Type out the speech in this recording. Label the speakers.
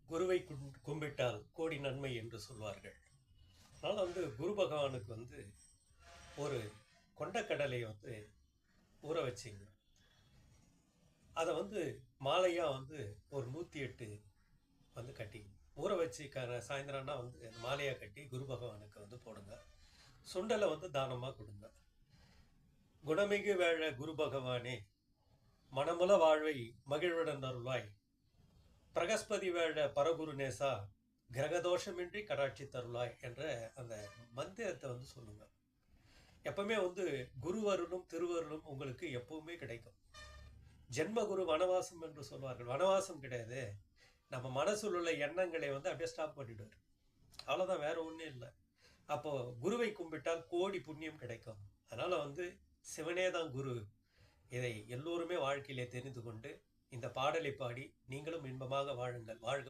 Speaker 1: குருவை கும்பிட்டால் கோடி நன்மை என்று சொல்வார்கள். அதனால் குரு பகவானுக்கு ஒரு கொண்டக்கடலையை ஊற வச்சிங்க. அதை மாலையாக ஒரு 108 கட்டி ஊற வச்சு சாயந்தரம்னா மாலையாக கட்டி குரு பகவானுக்கு போடுங்க. சுண்டலை தானமாக கொடுங்க. குணமிகு வேழ குரு பகவானே, மனமுல வாழ்வை மகிழ்வுடன் அருள்வாய். பிரகஸ்பதி வேழ பரகுரு நேசா, கிரகதோஷமின்றி கடாட்சி தருளாய் என்ற அந்த மந்திரத்தை சொல்லுங்க. எப்பவுமே குருவருளும் திருவருளும் உங்களுக்கு எப்பவுமே கிடைக்கும். ஜென்மகுரு வனவாசம் என்று சொல்வார்கள். வனவாசம் கிடையாது, நம்ம மனசுல உள்ள எண்ணங்களை அப்படியே ஸ்டாப் பண்ணிடுவார். அவ்வளோதான், வேற ஒன்றும் இல்லை. அப்போ குருவை கும்பிட்டால் கோடி புண்ணியம் கிடைக்கும். அதனால சிவனே தான் குரு. இதை எல்லோருமே வாழ்க்கையிலே தெரிந்து கொண்டு இந்த பாடலை பாடி நீங்களும் இன்பமாக வாழுங்கள். வாழ்க.